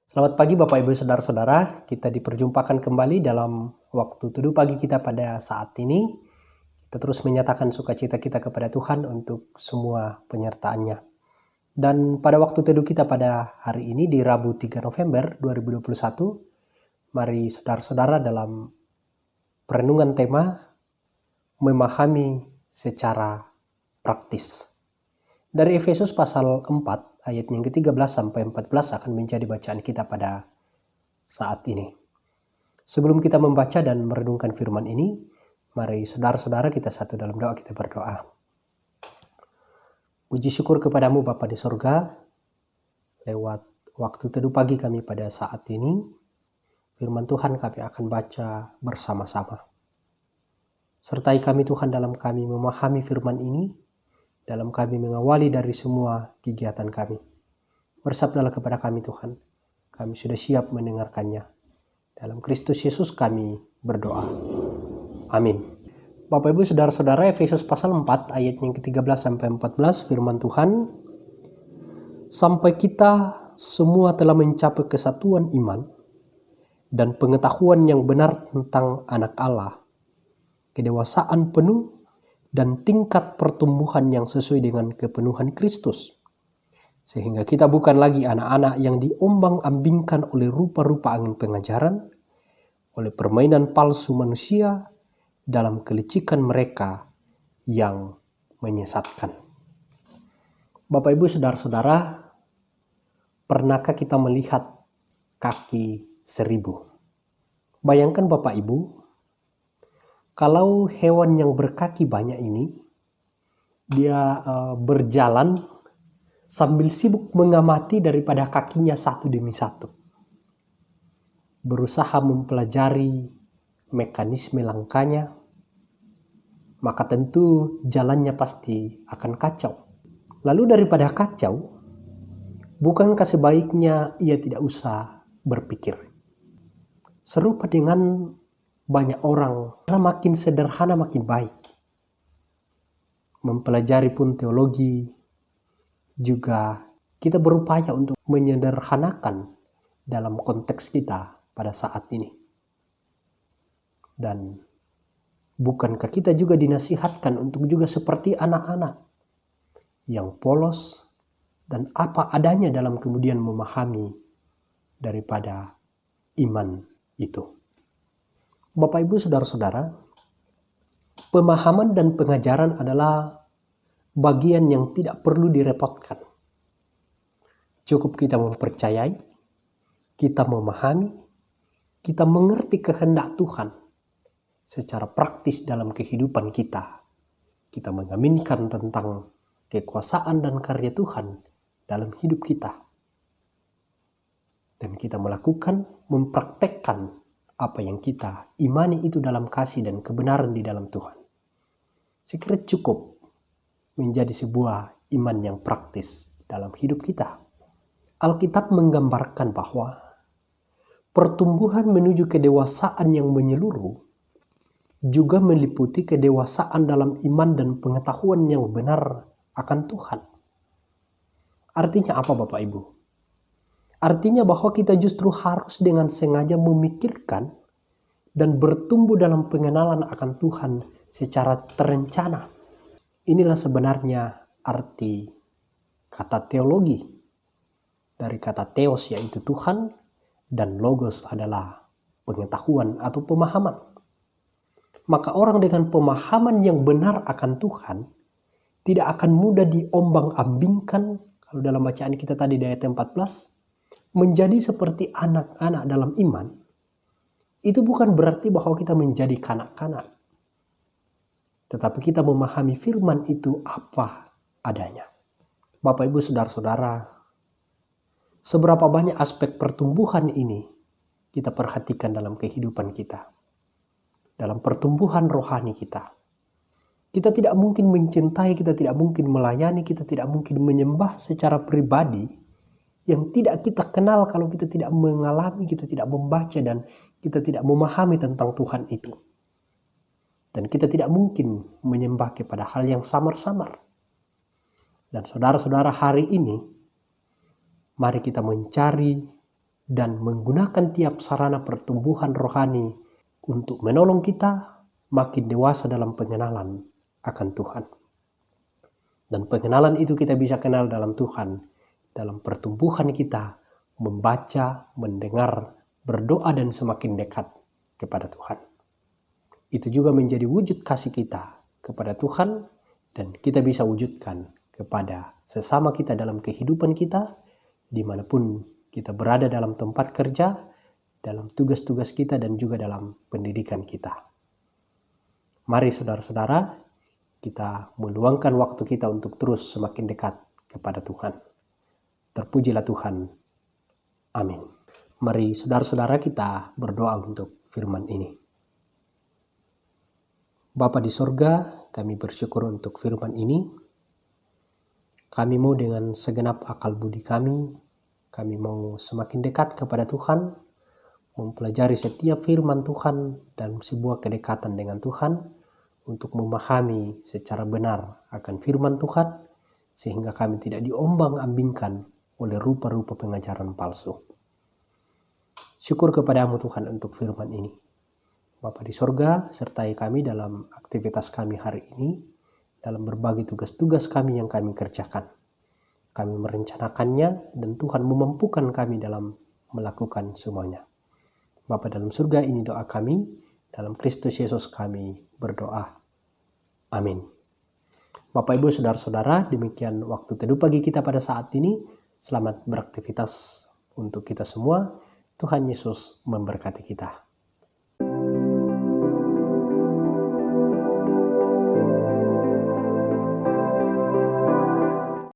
Selamat pagi Bapak Ibu Saudara-saudara, kita diperjumpakan kembali dalam waktu teduh pagi kita pada saat ini. Kita terus menyatakan sukacita kita kepada Tuhan untuk semua penyertaannya. Dan pada waktu teduh kita pada hari ini di Rabu 3 November 2021, mari saudara-saudara dalam perenungan tema memahami secara praktis. Dari Efesus pasal 4 ayat yang ke-13 sampai 14 akan menjadi bacaan kita pada saat ini. Sebelum kita membaca dan merenungkan firman ini, mari saudara-saudara kita satu dalam doa, kita berdoa. Puji syukur kepadamu Bapa di sorga, lewat waktu teduh pagi kami pada saat ini, firman Tuhan kami akan baca bersama-sama. Sertai kami Tuhan dalam kami memahami firman ini, dalam kami mengawali dari semua kegiatan kami. Bersabdalah kepada kami Tuhan, kami sudah siap mendengarkannya. Dalam Kristus Yesus kami berdoa. Amin. Bapak Ibu Saudara-saudara, Efesus pasal 4 ayat yang ke-13 sampai 14 firman Tuhan, sampai kita semua telah mencapai kesatuan iman dan pengetahuan yang benar tentang anak Allah, kedewasaan penuh dan tingkat pertumbuhan yang sesuai dengan kepenuhan Kristus. Sehingga kita bukan lagi anak-anak yang diombang-ambingkan oleh rupa-rupa angin pengajaran, oleh permainan palsu manusia dalam kelicikan mereka yang menyesatkan. Bapak Ibu Saudara-saudara, pernahkah kita melihat kaki 1000? Bayangkan Bapak Ibu, kalau hewan yang berkaki banyak ini, dia berjalan sambil sibuk mengamati daripada kakinya satu demi satu. Berusaha mempelajari mekanisme langkahnya, maka tentu jalannya pasti akan kacau. Lalu daripada kacau, bukankah sebaiknya ia tidak usah berpikir? Serupa dengan banyak orang, makin sederhana makin baik. Mempelajari pun teologi, juga kita berupaya untuk menyederhanakan dalam konteks kita pada saat ini. Dan bukankah kita juga dinasihatkan untuk juga seperti anak-anak yang polos dan apa adanya dalam kemudian memahami daripada iman itu. Bapak Ibu Saudara-saudara, pemahaman dan pengajaran adalah bagian yang tidak perlu direpotkan. Cukup kita mempercayai, kita memahami, kita mengerti kehendak Tuhan secara praktis dalam kehidupan kita. Kita mengaminkan tentang kekuasaan dan karya Tuhan dalam hidup kita. Dan kita melakukan, mempraktekkan apa yang kita imani itu dalam kasih dan kebenaran di dalam Tuhan. Saya kira cukup menjadi sebuah iman yang praktis dalam hidup kita. Alkitab menggambarkan bahwa pertumbuhan menuju kedewasaan yang menyeluruh juga meliputi kedewasaan dalam iman dan pengetahuan yang benar akan Tuhan. Artinya apa Bapak Ibu? Artinya bahwa kita justru harus dengan sengaja memikirkan dan bertumbuh dalam pengenalan akan Tuhan secara terencana. Inilah sebenarnya arti kata teologi. Dari kata theos yaitu Tuhan, dan logos adalah pengetahuan atau pemahaman. Maka orang dengan pemahaman yang benar akan Tuhan tidak akan mudah diombang-ambingkan, kalau dalam bacaan kita tadi di ayat 14, menjadi seperti anak-anak dalam iman. Itu bukan berarti bahwa kita menjadi kanak-kanak, tetapi kita memahami firman itu apa adanya. Bapak Ibu Saudara-saudara, seberapa banyak aspek pertumbuhan ini kita perhatikan dalam kehidupan kita, dalam pertumbuhan rohani kita. Kita tidak mungkin mencintai, kita tidak mungkin melayani, kita tidak mungkin menyembah secara pribadi yang tidak kita kenal kalau kita tidak mengalami, kita tidak membaca, dan kita tidak memahami tentang Tuhan itu. Dan kita tidak mungkin menyembah kepada hal yang samar-samar. Dan saudara-saudara, hari ini mari kita mencari dan menggunakan tiap sarana pertumbuhan rohani untuk menolong kita makin dewasa dalam pengenalan akan Tuhan. Dan pengenalan itu kita bisa kenal dalam Tuhan, dalam pertumbuhan kita membaca, mendengar, berdoa dan semakin dekat kepada Tuhan. Itu juga menjadi wujud kasih kita kepada Tuhan dan kita bisa wujudkan kepada sesama kita dalam kehidupan kita, dimanapun kita berada dalam tempat kerja, dalam tugas-tugas kita dan juga dalam pendidikan kita. Mari saudara-saudara, kita meluangkan waktu kita untuk terus semakin dekat kepada Tuhan. Terpujilah Tuhan. Amin. Mari saudara-saudara kita berdoa untuk firman ini. Bapa di sorga, kami bersyukur untuk firman ini. Kami mau dengan segenap akal budi kami mau semakin dekat kepada Tuhan, mempelajari setiap firman Tuhan dalam sebuah kedekatan dengan Tuhan, untuk memahami secara benar akan firman Tuhan, sehingga kami tidak diombang-ambingkan oleh rupa-rupa pengajaran palsu. Syukur kepadamu Tuhan untuk firman ini. Bapa di sorga, sertai kami dalam aktivitas kami hari ini, dalam berbagai tugas-tugas kami yang kami kerjakan. Kami merencanakannya dan Tuhan memampukan kami dalam melakukan semuanya. Bapa dalam surga, ini doa kami, dalam Kristus Yesus kami berdoa. Amin. Bapak Ibu saudara-saudara, demikian waktu teduh pagi kita pada saat ini. Selamat beraktivitas untuk kita semua. Tuhan Yesus memberkati kita.